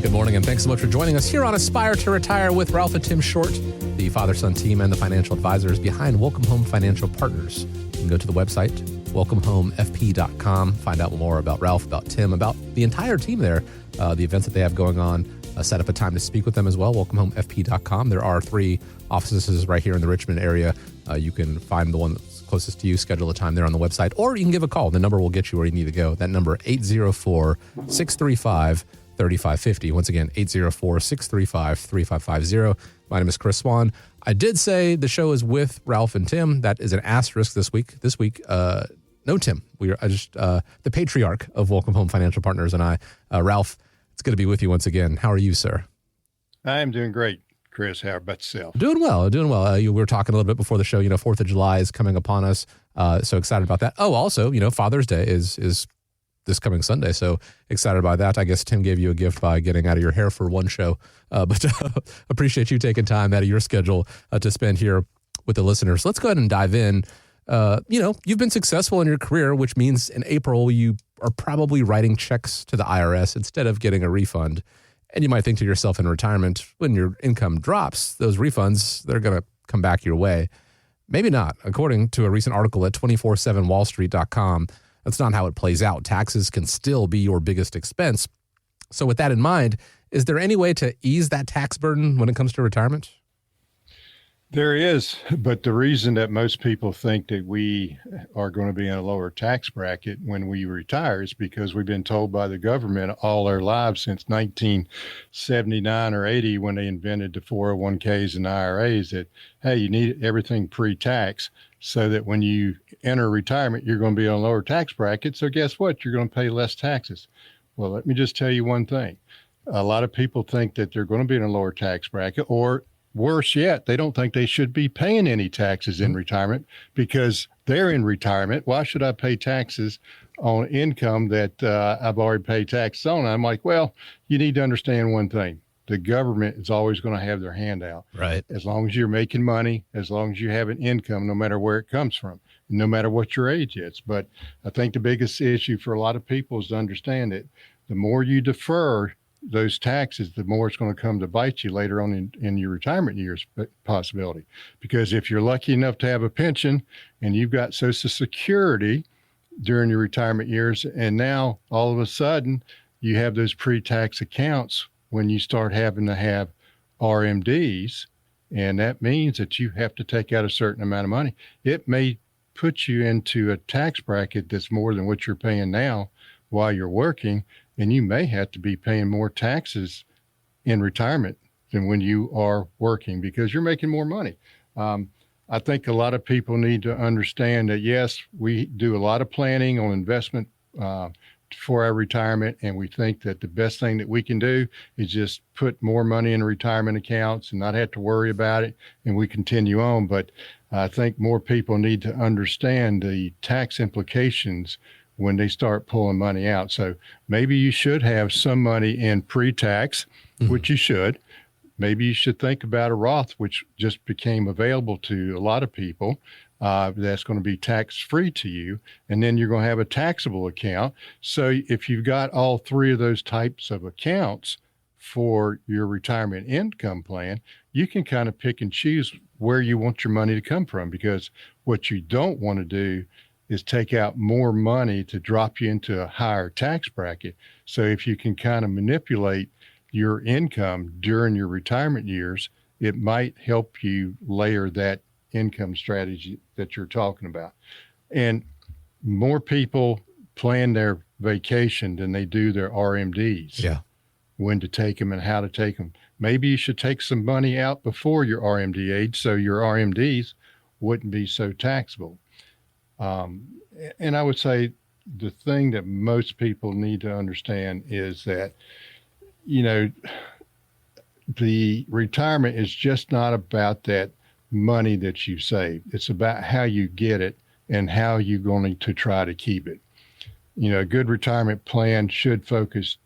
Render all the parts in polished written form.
Good morning, and thanks so much for joining us here on Aspire to Retire with Ralph and Tim Short, the father-son team and the financial advisors behind Welcome Home Financial Partners. You can go to the website, welcomehomefp.com, find out more about Ralph, about Tim, about the entire team there, the events that they have going on, set up a time to speak with them as well, welcomehomefp.com. There are 3 offices right here in the Richmond area. You can find the one that's closest to you, schedule a time there on the website, or you can give a call. The number will get you where you need to go. That number, 804-635-3550. Once again, 804-635-3550. My name is Chris Swan. I did say the show is with Ralph and Tim. That is an asterisk this week. This week, no Tim. We are just the patriarch of Welcome Home Financial Partners and I. Ralph, it's good to be with you once again. How are you, sir? I am doing great, Chris. How about yourself? Doing well. We were talking a little bit before the show. 4th of July is coming upon us. So excited about that. Oh, also, Father's Day is this coming Sunday. So excited about that. I guess Tim gave you a gift by getting out of your hair for one show. But appreciate you taking time out of your schedule to spend here with the listeners. Let's go ahead and dive in. You've been successful in your career, which means in April you are probably writing checks to the IRS instead of getting a refund. And you might think to yourself in retirement, when your income drops, those refunds, they're going to come back your way. Maybe not. According to a recent article at 247wallstreet.com, that's not how it plays out. Taxes can still be your biggest expense. So with that in mind, is there any way to ease that tax burden when it comes to retirement? There is, but the reason that most people think that we are going to be in a lower tax bracket when we retire is because we've been told by the government all our lives since 1979 or 80 when they invented the 401ks and IRAs that, hey, you need everything pre-tax so that when you enter retirement, you're going to be on a lower tax bracket. So guess what? You're going to pay less taxes. Well, let me just tell you one thing. A lot of people think that they're going to be in a lower tax bracket, or worse yet, they don't think they should be paying any taxes in retirement because they're in retirement. Why should I pay taxes on income that I've already paid taxes on? I'm like, well, you need to understand one thing. The government is always going to have their hand out. Right. As long as you're making money, as long as you have an income, no matter where it comes from, no matter what your age is. But I think the biggest issue for a lot of people is to understand that the more you defer those taxes, the more it's going to come to bite you later on in your retirement years possibility. Because if you're lucky enough to have a pension and you've got Social Security during your retirement years, and now all of a sudden you have those pre-tax accounts when you start having to have RMDs, and that means that you have to take out a certain amount of money. It may put you into a tax bracket that's more than what you're paying now while you're working, and you may have to be paying more taxes in retirement than when you are working because you're making more money. I think a lot of people need to understand that, yes, we do a lot of planning on investment for our retirement, and we think that the best thing that we can do is just put more money in retirement accounts and not have to worry about it, and we continue on. But I think more people need to understand the tax implications when they start pulling money out. So maybe you should have some money in pre-tax, which you should. Maybe you should think about a Roth, which just became available to a lot of people. That's going to be tax-free to you. And then you're going to have a taxable account. So if you've got all 3 of those types of accounts for your retirement income plan, you can kind of pick and choose where you want your money to come from, because what you don't want to do is take out more money to drop you into a higher tax bracket. So if you can kind of manipulate your income during your retirement years, it might help you layer that income strategy that you're talking about. And more people plan their vacation than they do their RMDs. Yeah. When to take them and how to take them. Maybe you should take some money out before your RMD age so your RMDs wouldn't be so taxable. And I would say the thing that most people need to understand is that, the retirement is just not about that money that you save. It's about how you get it and how you're going to try to keep it. A good retirement plan should focus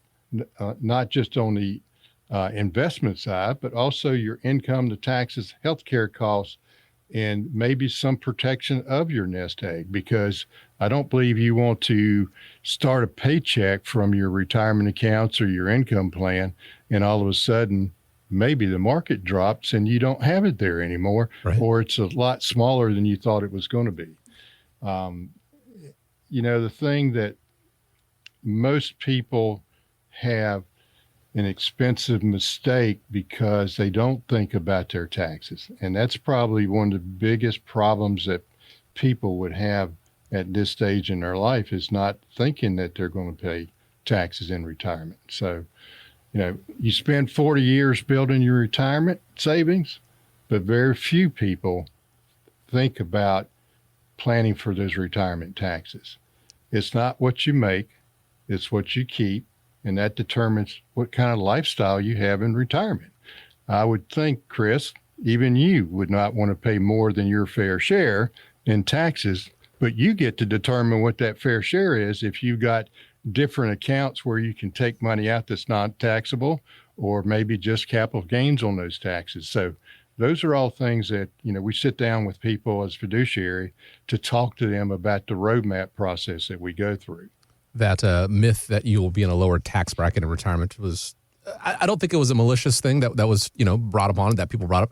not just on the investment side, but also your income, the taxes, healthcare costs, and maybe some protection of your nest egg, because I don't believe you want to start a paycheck from your retirement accounts or your income plan, and all of a sudden, maybe the market drops and you don't have it there anymore, Right. or it's a lot smaller than you thought it was going to be. The thing that most people have an expensive mistake because they don't think about their taxes. And that's probably one of the biggest problems that people would have at this stage in their life, is not thinking that they're going to pay taxes in retirement. So, you spend 40 years building your retirement savings, but very few people think about planning for those retirement taxes. It's not what you make, it's what you keep, and that determines what kind of lifestyle you have in retirement. I would think, Chris, even you would not want to pay more than your fair share in taxes, but you get to determine what that fair share is if you got different accounts where you can take money out that's not taxable, or maybe just capital gains on those taxes. So those are all things that, we sit down with people as fiduciary to talk to them about the roadmap process that we go through. That myth that you will be in a lower tax bracket in retirement was, I don't think it was a malicious thing that was, brought upon, that people brought up.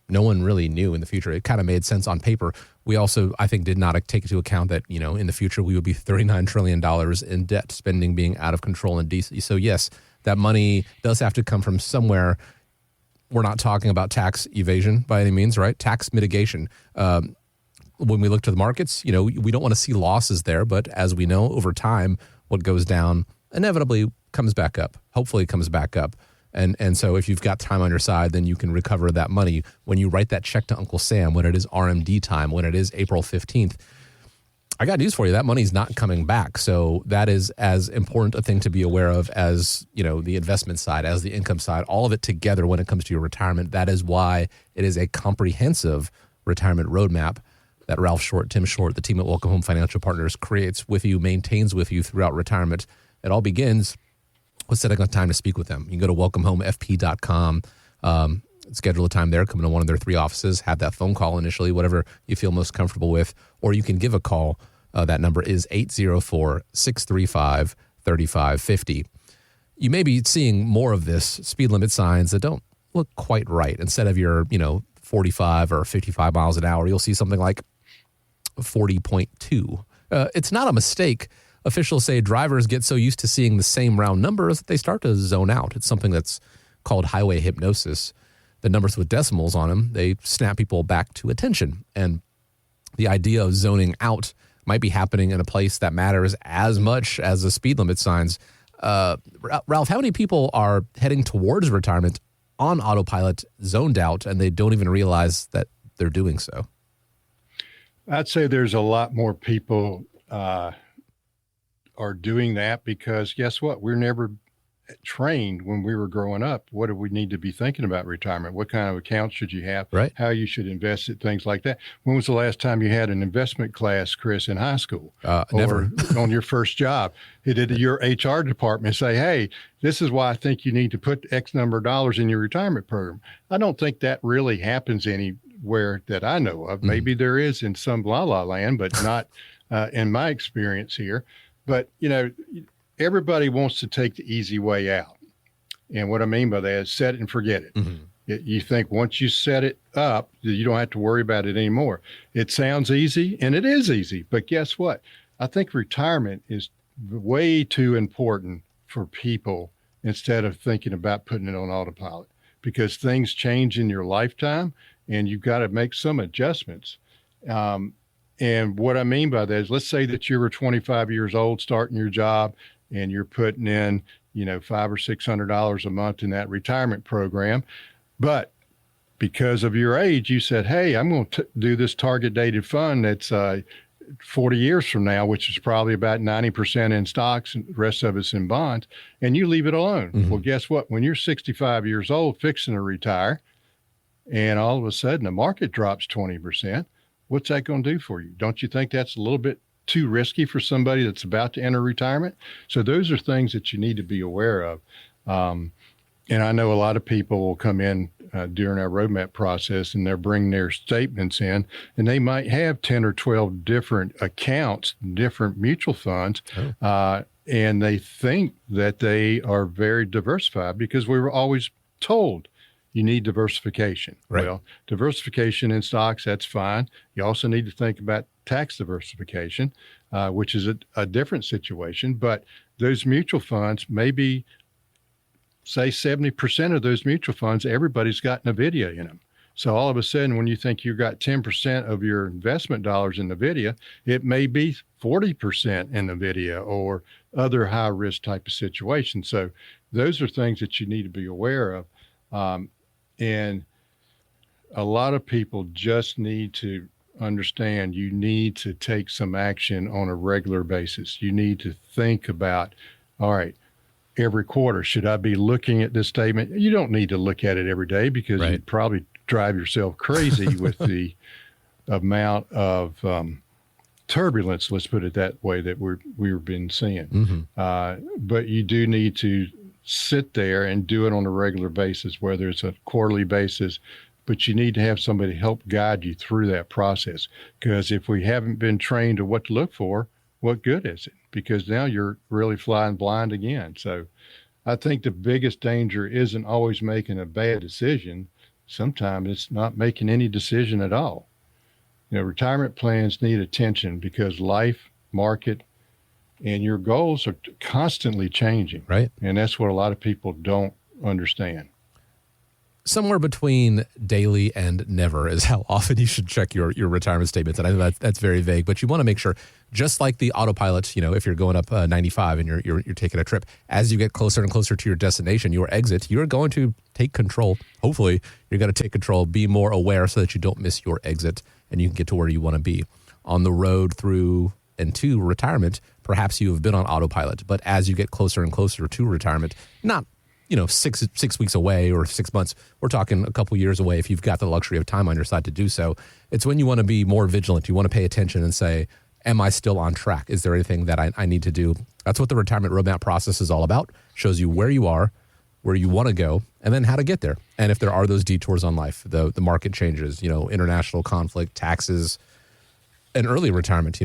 No one really knew in the future. It kind of made sense on paper. We also, I think, did not take into account that, in the future we would be $39 trillion in debt, spending being out of control in DC. So yes, that money does have to come from somewhere. We're not talking about tax evasion by any means, right? Tax mitigation. When we look to the markets, we don't want to see losses there. But as we know, over time, what goes down inevitably comes back up. Hopefully it comes back up. And so if you've got time on your side, then you can recover that money. When you write that check to Uncle Sam, when it is RMD time, when it is April 15th, I got news for you. That money's not coming back. So that is as important a thing to be aware of as, the investment side, as the income side, all of it together when it comes to your retirement. That is why it is a comprehensive retirement roadmap that Ralph Short, Tim Short, the team at Welcome Home Financial Partners creates with you, maintains with you throughout retirement. It all begins with setting a time to speak with them. You can go to welcomehomefp.com, schedule a time there, come into one of their 3 offices, have that phone call initially, whatever you feel most comfortable with, or you can give a call. That number is 804-635-3550. You may be seeing more of this speed limit signs that don't look quite right. Instead of your, 45 or 55 miles an hour, you'll see something like 40.2. It's not a mistake. Officials say drivers get so used to seeing the same round numbers that they start to zone out. It's something that's called highway hypnosis. The numbers with decimals on them, they snap people back to attention. And the idea of zoning out might be happening in a place that matters as much as the speed limit signs. Ralph, how many people are heading towards retirement on autopilot, zoned out, and they don't even realize that they're doing so? I'd say there's a lot more people are doing that, because guess what? We're never trained when we were growing up. What do we need to be thinking about retirement? What kind of accounts should you have? Right. How you should invest it, things like that. When was the last time you had an investment class, Chris, in high school? Never. Or on your first job? Did your HR department say, hey, this is why I think you need to put X number of dollars in your retirement program? I don't think that really happens anywhere that I know of. Maybe there is in some la-la land, but not in my experience here. But, everybody wants to take the easy way out. And what I mean by that is set it and forget it. You think once you set it up, you don't have to worry about it anymore. It sounds easy, and it is easy. But guess what? I think retirement is way too important for people instead of thinking about putting it on autopilot, because things change in your lifetime, and you've got to make some adjustments. And what I mean by that is, let's say that you were 25 years old, starting your job, and you're putting in, $500 or $600 a month in that retirement program. But because of your age, you said, hey, I'm going to do this target dated fund that's 40 years from now, which is probably about 90% in stocks and the rest of it's in bonds, and you leave it alone. Well, guess what? When you're 65 years old, fixing to retire, and all of a sudden the market drops 20%, what's that going to do for you? Don't you think that's a little bit too risky for somebody that's about to enter retirement? So those are things that you need to be aware of. And I know a lot of people will come in during our roadmap process and they'll bring their statements in, and they might have 10 or 12 different accounts, different mutual funds. And they think that they are very diversified because we were always told you need diversification. Right. Well, diversification in stocks, that's fine. You also need to think about tax diversification, which is a different situation. But those mutual funds, maybe say 70% of those mutual funds, everybody's got NVIDIA in them. So all of a sudden, when you think you've got 10% of your investment dollars in NVIDIA, it may be 40% in NVIDIA or other high risk type of situations. So those are things that you need to be aware of. And a lot of people just need to understand you need to take some action on a regular basis. You need to think about, all right, every quarter, should I be looking at this statement? You don't need to look at it every day because you'd probably drive yourself crazy with the amount of turbulence, let's put it that way, that we've been seeing. But you do need to sit there and do it on a regular basis, whether it's a quarterly basis, but you need to have somebody help guide you through that process. Because if we haven't been trained to what to look for, what good is it? Because now you're really flying blind again. So I think the biggest danger isn't always making a bad decision. Sometimes it's not making any decision at all. You know, retirement plans need attention because life, market, and your goals are constantly changing. Right. And that's what a lot of people don't understand. Somewhere between daily and never is how often you should check your retirement statements. And I know that's very vague, but you want to make sure, just like the autopilot, you know, if you're going up 95 and you're taking a trip, as you get closer and closer to your destination, your exit, you're going to take control. Hopefully you're going to take control, be more aware so that you don't miss your exit and you can get to where you want to be. On the road through and to retirement, perhaps you have been on autopilot, but as you get closer and closer to retirement, not six weeks away or 6 months, we're talking a couple years away if you've got the luxury of time on your side to do so. It's when you want to be more vigilant. You want to pay attention and say, am I still on track? Is there anything that I need to do? That's what the retirement roadmap process is all about. Shows you where you are, where you want to go, and then how to get there. And if there are those detours on life, the market changes, international conflict, taxes, and early retirement,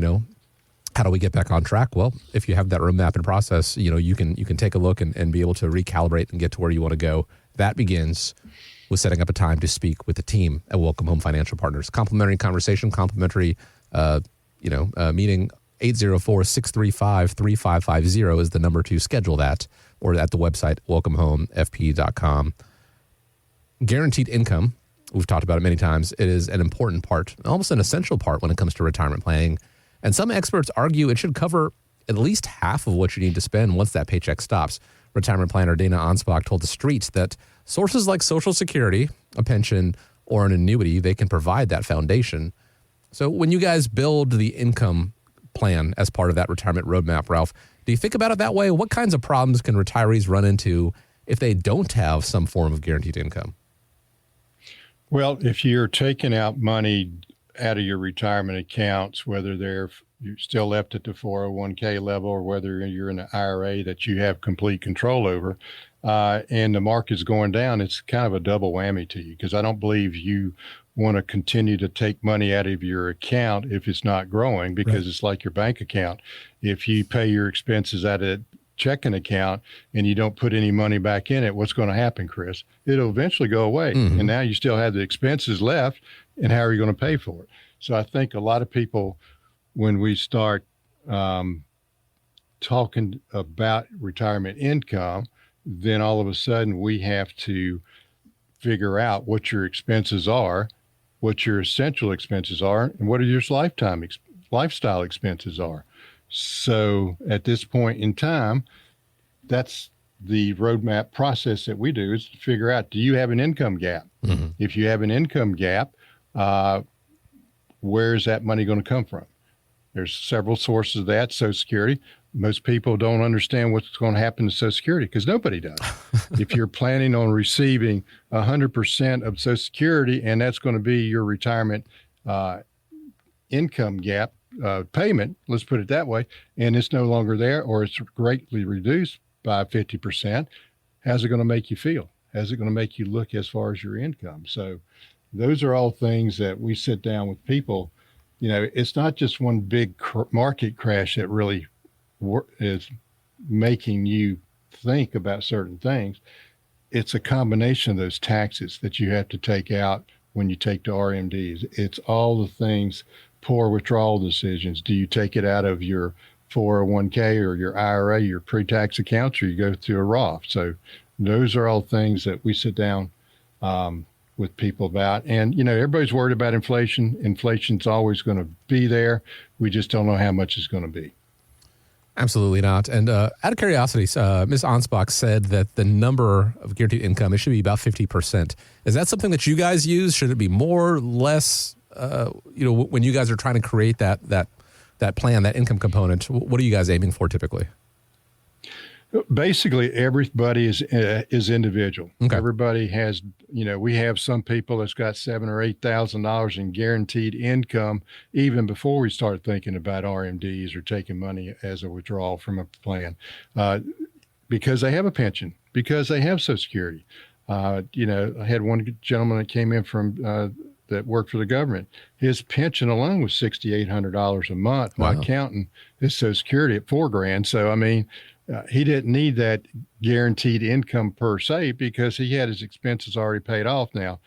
how do we get back on track? Well, if you have that roadmap and process, you can take a look and be able to recalibrate and get to where you want to go. That begins with setting up a time to speak with the team at Welcome Home Financial Partners. Complimentary conversation, complimentary, meeting. 804-635-3550 is the number to schedule that, or at the website, welcomehomefp.com. Guaranteed income, we've talked about it many times. It is an important part, almost an essential part when it comes to retirement planning. And some experts argue it should cover at least half of what you need to spend once that paycheck stops. Retirement planner Dana Anspach told The Street that sources like Social Security, a pension, or an annuity, they can provide that foundation. So when you guys build the income plan as part of that retirement roadmap, Ralph, do you think about it that way? What kinds of problems can retirees run into if they don't have some form of guaranteed income? Well, if you're taking out money out of your retirement accounts, whether you're still left at the 401k level or whether you're in an IRA that you have complete control over, and the market's going down, it's kind of a double whammy to you, because I don't believe you want to continue to take money out of your account if it's not growing, because It's like your bank account. If you pay your expenses out of checking account and you don't put any money back in it, what's going to happen, Chris? It'll eventually go away. And now you still have the expenses left, and how are you going to pay for it? So I think a lot of people, when we start talking about retirement income, then all of a sudden we have to figure out what your expenses are, what your essential expenses are, and what your lifestyle expenses are. So at this point in time, that's the roadmap process that we do, is to figure out, do you have an income gap? If you have an income gap, where is that money going to come from? There's several sources of that. Social Security. Most people don't understand what's going to happen to Social Security, because nobody does. If you're planning on receiving 100% of Social Security, and that's going to be your retirement income gap payment, let's put it that way, and it's no longer there, or it's greatly reduced by 50%, how's it going to make you feel? How's it going to make you look as far as your income? So those are all things that we sit down with people. It's not just one big market crash that really is making you think about certain things. It's a combination of those taxes that you have to take out when you take the RMDs. It's all the things, poor withdrawal decisions. Do you take it out of your 401k or your IRA, your pre-tax accounts, or you go through a Roth? So those are all things that we sit down with people about. And, everybody's worried about inflation. Inflation's always going to be there. We just don't know how much it's going to be. Absolutely not. And out of curiosity, Ms. Ansbach said that the number of guaranteed income, it should be about 50%. Is that something that you guys use? Should it be more, less? When you guys are trying to create that plan, that income component, what are you guys aiming for typically? Basically, everybody is individual. Okay. Everybody has, we have some people that's got $7,000 or $8,000 in guaranteed income even before we start thinking about RMDs or taking money as a withdrawal from a plan, because they have a pension, because they have Social Security. I had one gentleman that came in from that worked for the government. His pension alone was $6,800 a month. Wow. Not counting his Social Security at $4,000. So he didn't need that guaranteed income per se because he had his expenses already paid off. Now,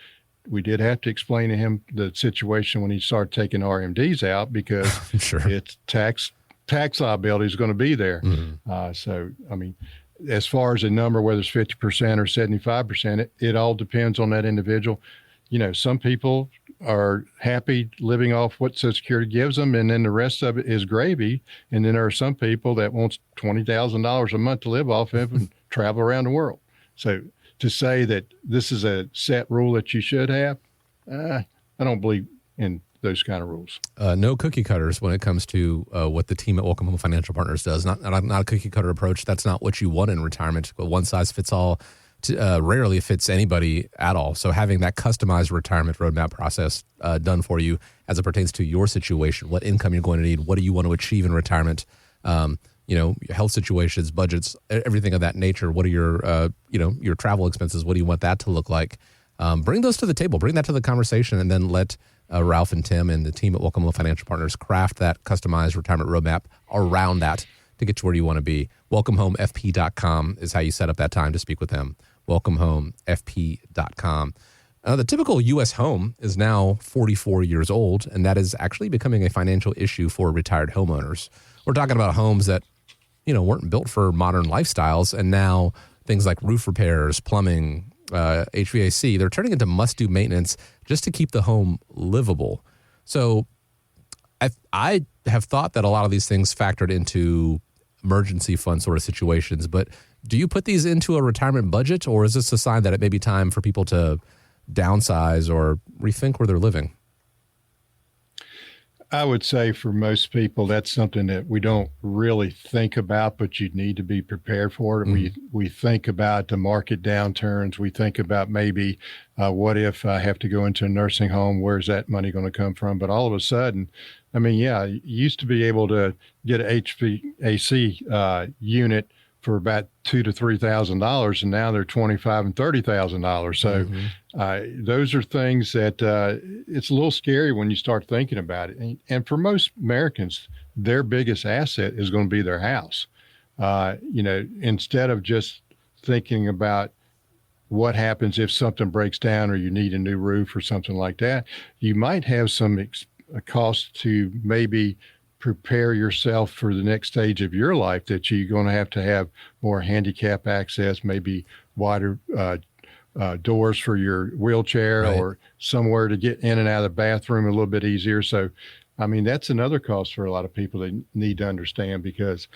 we did have to explain to him the situation when he started taking RMDs out because sure. It's tax liability is going to be there. Mm-hmm. As far as a number, whether it's 50% or 75%, it all depends on that individual. Some people are happy living off what Social Security gives them, and then the rest of it is gravy. And then there are some people that wants $20,000 a month to live off of and travel around the world. So to say that this is a set rule that you should have, I don't believe in those kind of rules. No cookie cutters when it comes to what the team at Welcome Home Financial Partners does. Not a cookie cutter approach. That's not what you want in retirement. But one size fits all rarely fits anybody at all. So having that customized retirement roadmap process done for you as it pertains to your situation, what income you're going to need, what do you want to achieve in retirement, your health situations, budgets, everything of that nature. What are your travel expenses? What do you want that to look like? Bring those to the table, bring that to the conversation, and then let Ralph and Tim and the team at Welcome Home Financial Partners craft that customized retirement roadmap around that to get to where you want to be. WelcomeHomeFP.com is how you set up that time to speak with them. WelcomeHomeFP.com. The typical U.S. home is now 44 years old, and that is actually becoming a financial issue for retired homeowners. We're talking about homes that, weren't built for modern lifestyles, and now things like roof repairs, plumbing, HVAC, they're turning into must-do maintenance just to keep the home livable. So I have thought that a lot of these things factored into emergency fund sort of situations, but do you put these into a retirement budget, or is this a sign that it may be time for people to downsize or rethink where they're living? I would say for most people, that's something that we don't really think about, but you need to be prepared for it. Mm-hmm. We think about the market downturns. We think about maybe what if I have to go into a nursing home? Where's that money going to come from? But all of a sudden, you used to be able to get an HVAC unit for about $2,000 to $3,000, and now they're $25,000 and $30,000. So those are things that it's a little scary when you start thinking about it. And for most Americans, their biggest asset is going to be their house. Instead of just thinking about what happens if something breaks down or you need a new roof or something like that, you might have some cost to maybe prepare yourself for the next stage of your life, that you're going to have more handicap access, maybe wider doors for your wheelchair, right, or somewhere to get in and out of the bathroom a little bit easier. So, that's another cost for a lot of people that need to understand, because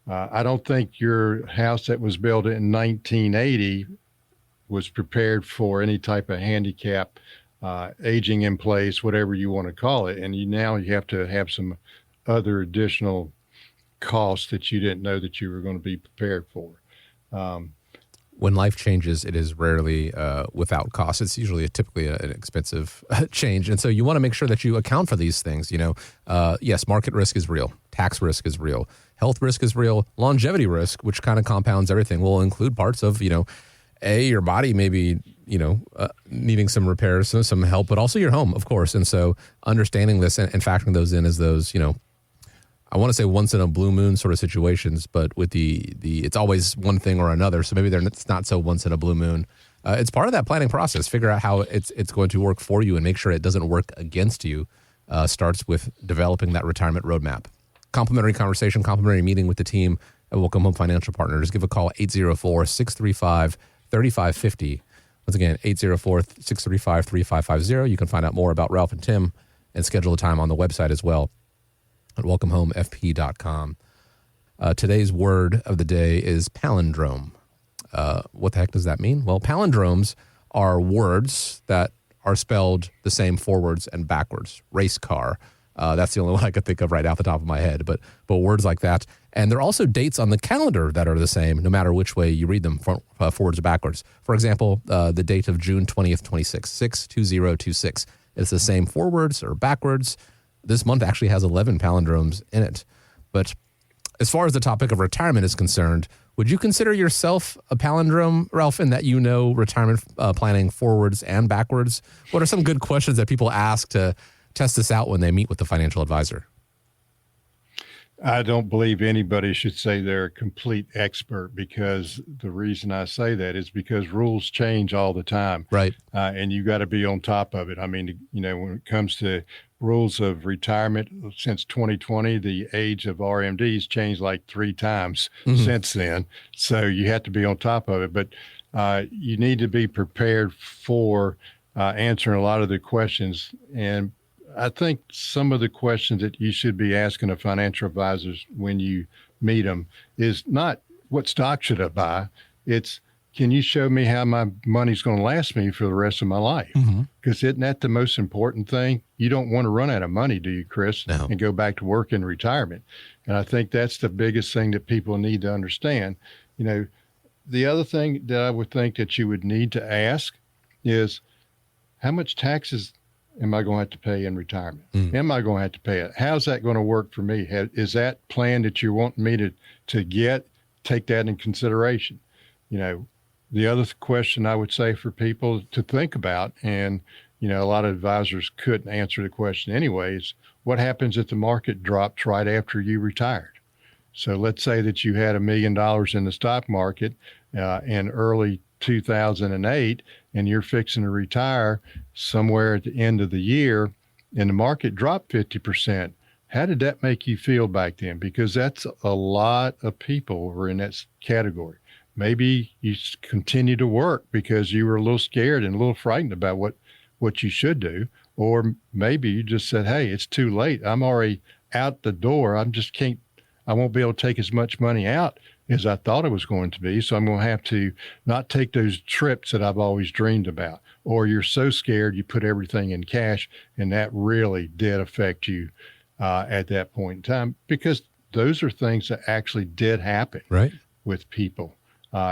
I don't think your house that was built in 1980 was prepared for any type of handicap, aging in place, whatever you want to call it. And now you have to have some other additional costs that you didn't know that you were going to be prepared for. when life changes, it is rarely without cost. It's usually typically an expensive change. And so you want to make sure that you account for these things. Yes, market risk is real. Tax risk is real. Health risk is real. Longevity risk, which kind of compounds everything, will include parts of, your body maybe, needing some repairs, some help, but also your home, of course. And so understanding this and factoring those in as those, I want to say once in a blue moon sort of situations, but with the it's always one thing or another. So maybe it's not so once in a blue moon. It's part of that planning process. Figure out how it's going to work for you and make sure it doesn't work against you. Starts with developing that retirement roadmap. Complimentary conversation, complimentary meeting with the team at Welcome Home Financial Partners. Give a call, 804-635-3550. Once again, 804-635-3550. You can find out more about Ralph and Tim and schedule a time on the website as well at welcomehomefp.com. Today's word of the day is palindrome. What the heck does that mean? Well, palindromes are words that are spelled the same forwards and backwards. Race car. That's the only one I could think of right off the top of my head, but words like that. And there are also dates on the calendar that are the same, no matter which way you read them, forwards or backwards. For example, the date of June 20th, 26, 62026. It's the same forwards or backwards. This month actually has 11 palindromes in it. But as far as the topic of retirement is concerned, would you consider yourself a palindrome, Ralph, in that retirement planning forwards and backwards? What are some good questions that people ask to test this out when they meet with the financial advisor? I don't believe anybody should say they're a complete expert, because the reason I say that is because rules change all the time. Right. And you got to be on top of it. I mean, when it comes to rules of retirement, since 2020, the age of RMDs changed like 3 times since then. So you have to be on top of it. But you need to be prepared for answering a lot of the questions. And I think some of the questions that you should be asking of financial advisors when you meet them is not what stock should I buy? It's, can you show me how my money's going to last me for the rest of my life? Because isn't that the most important thing? You don't want to run out of money, do you, Chris? No. And go back to work in retirement. And I think that's the biggest thing that people need to understand. The other thing that I would think that you would need to ask is, how much taxes am I going to have to pay in retirement? Am I going to have to pay it? How's that going to work for me? Is that plan that you want me to get, take that in consideration? The other question I would say for people to think about, and, a lot of advisors couldn't answer the question anyways, what happens if the market drops right after you retired? So let's say that you had $1 million in the stock market in early 2008, and you're fixing to retire somewhere at the end of the year, and the market dropped 50%. How did that make you feel back then? Because that's a lot of people were in that category. Maybe you continue to work because you were a little scared and a little frightened about what you should do. Or maybe you just said, hey, it's too late. I'm already out the door. I won't be able to take as much money out as I thought it was going to be. So I'm going to have to not take those trips that I've always dreamed about. Or you're so scared you put everything in cash, and that really did affect you at that point in time, because those are things that actually did happen with people.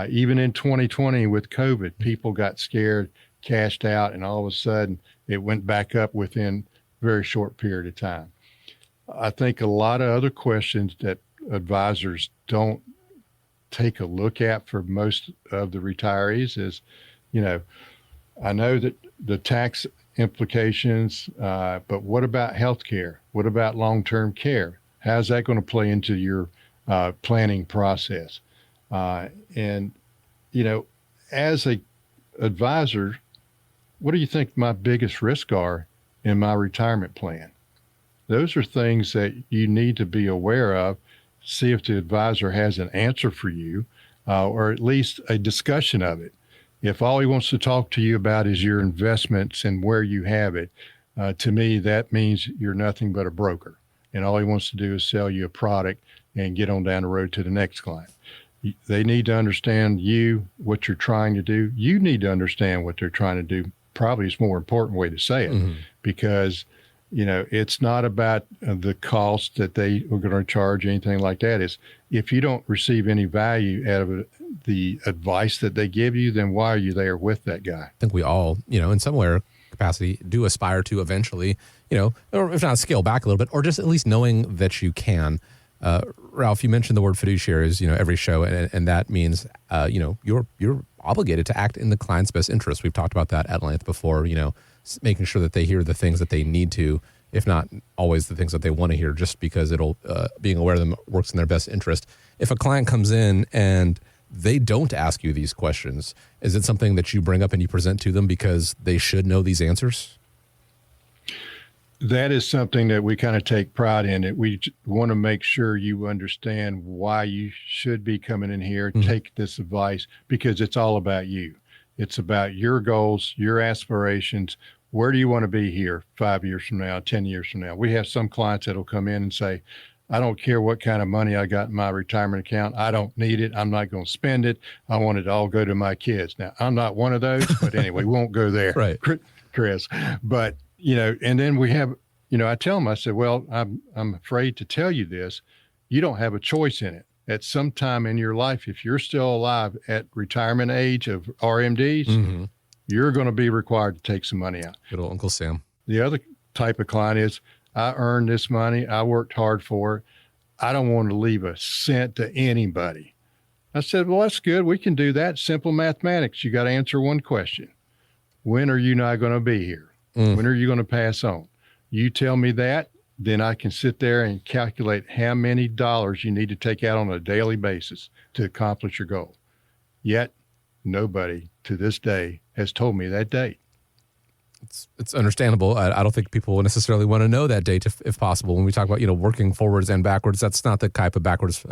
Even in 2020 with COVID, people got scared, cashed out, and all of a sudden it went back up within a very short period of time. I think a lot of other questions that advisors don't take a look at for most of the retirees is, I know that the tax implications, but what about healthcare? What about long-term care? How's that going to play into your planning process? And, as a advisor, what do you think my biggest risks are in my retirement plan? Those are things that you need to be aware of. See if the advisor has an answer for you, or at least a discussion of it. If all he wants to talk to you about is your investments and where you have it, to me, that means you're nothing but a broker. And all he wants to do is sell you a product and get on down the road to the next client. They need to understand what you're trying to do. You need to understand what they're trying to do. Probably is a more important way to say it, because It's not about the cost that they are going to charge, anything like that. Is if you don't receive any value out of it, the advice that they give you, then why are you there with that guy? I think we all, in somewhere capacity do aspire to eventually, or if not scale back a little bit, or just at least knowing that you can. Ralph, you mentioned the word fiduciaries, every show, and that means, you're obligated to act in the client's best interest. We've talked about that at length before, making sure that they hear the things that they need to, if not always the things that they want to hear, just because it'll, being aware of them works in their best interest. If a client comes in and they don't ask you these questions, is it something that you bring up and you present to them because they should know these answers? That is something that we kind of take pride in. It. We want to make sure you understand why you should be coming in here, take this advice, because it's all about you. It's about your goals, your aspirations. Where do you want to be here 5 years from now, 10 years from now? We have some clients that'll come in and say, I don't care what kind of money I got in my retirement account. I don't need it. I'm not going to spend it. I want it to all go to my kids. Now, I'm not one of those, but anyway, we won't go there, right, Chris. But, and then we have, I tell them, I said, well, I'm afraid to tell you this. You don't have a choice in it. At some time in your life, if you're still alive at retirement age of RMDs, you're going to be required to take some money out. Good old Uncle Sam. The other type of client is, I earned this money. I worked hard for it. I don't want to leave a cent to anybody. I said, well, that's good. We can do that. Simple mathematics. You got to answer one question. When are you not going to be here? When are you going to pass on? You tell me that, then I can sit there and calculate how many dollars you need to take out on a daily basis to accomplish your goal. Yet, nobody to this day has told me that date. It's understandable. I don't think people necessarily want to know that date if possible. When we talk about, working forwards and backwards, that's not the type of backwards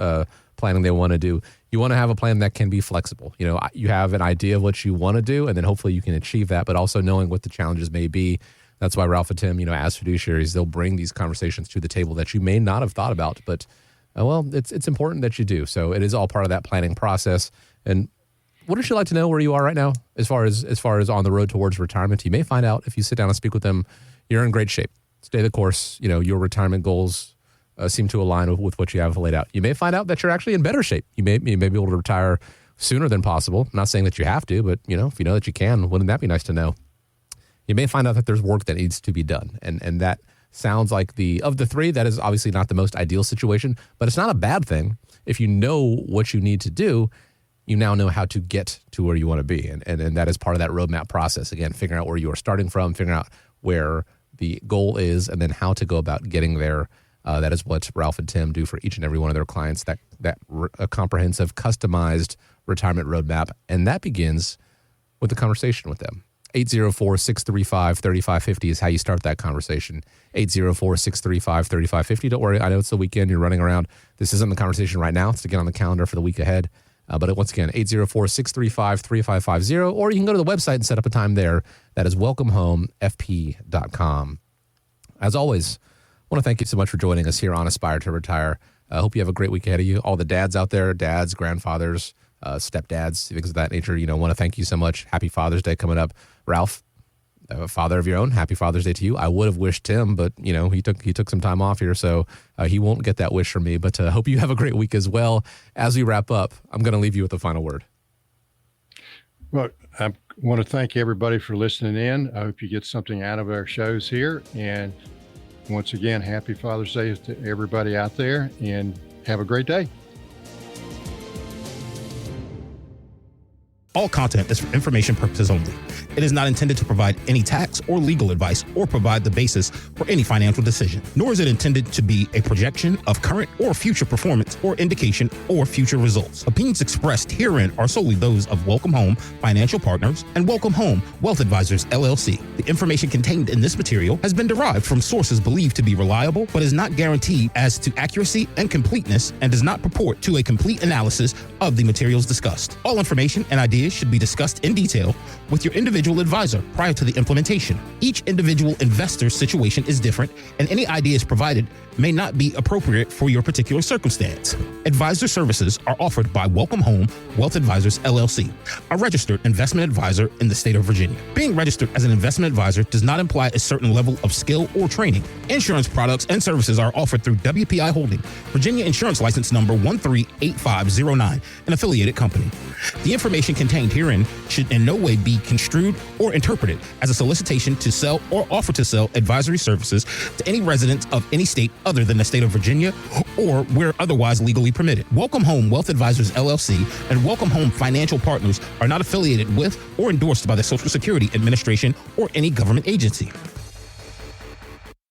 planning they want to do. You want to have a plan that can be flexible. You have an idea of what you want to do, and then hopefully you can achieve that, but also knowing what the challenges may be. That's why Ralph and Tim, as fiduciaries, they'll bring these conversations to the table that you may not have thought about, but it's important that you do. So it is all part of that planning process. And what would you like to know where you are right now as far as on the road towards retirement? You may find out if you sit down and speak with them, you're in great shape. Stay the course. Your retirement goals seem to align with what you have laid out. You may find out that you're actually in better shape. You may be able to retire sooner than possible. I'm not saying that you have to, but if you know that you can, wouldn't that be nice to know? You may find out that there's work that needs to be done. And that sounds like of the three, that is obviously not the most ideal situation, but it's not a bad thing. If you know what you need to do, you now know how to get to where you want to be. And that is part of that roadmap process. Again, figuring out where you are starting from, figuring out where the goal is, and then how to go about getting there. That is what Ralph and Tim do for each and every one of their clients, a comprehensive, customized retirement roadmap. And that begins with a conversation with them. 804-635-3550 is how you start that conversation. 804-635-3550. Don't worry, I know it's the weekend. You're running around. This isn't the conversation right now. It's to get on the calendar for the week ahead. But once again, 804-635-3550, or you can go to the website and set up a time there. That is welcomehomefp.com. As always, I want to thank you so much for joining us here on Aspire to Retire. I hope you have a great week ahead of you. All the dads out there, dads, grandfathers, stepdads, things of that nature, want to thank you so much. Happy Father's Day coming up. Ralph, a father of your own, happy Father's Day to you. I would have wished Tim, but he took some time off here, so he won't get that wish from me. But hope you have a great week as well. As we wrap up, I'm going to leave you with the final word. Well, I want to thank everybody for listening in. I hope you get something out of our shows here. And once again, happy Father's Day to everybody out there, and have a great day. All content is for information purposes only. It is not intended to provide any tax or legal advice or provide the basis for any financial decision, nor is it intended to be a projection of current or future performance or indication or future results. Opinions expressed herein are solely those of Welcome Home Financial Partners and Welcome Home Wealth Advisors, LLC. The information contained in this material has been derived from sources believed to be reliable, but is not guaranteed as to accuracy and completeness, and does not purport to a complete analysis of the materials discussed. All information and ideas ideas should be discussed in detail with your individual advisor prior to the implementation. Each individual investor's situation is different, and any ideas provided may not be appropriate for your particular circumstance. Advisor services are offered by Welcome Home Wealth Advisors, LLC, a registered investment advisor in the state of Virginia. Being registered as an investment advisor does not imply a certain level of skill or training. Insurance products and services are offered through WPI Holding, Virginia Insurance License Number 138509, an affiliated company. The information contained herein should in no way be construed or interpreted as a solicitation to sell or offer to sell advisory services to any residents of any state other than the state of Virginia or where otherwise legally permitted. Welcome Home Wealth Advisors, LLC, and Welcome Home Financial Partners are not affiliated with or endorsed by the Social Security Administration or any government agency.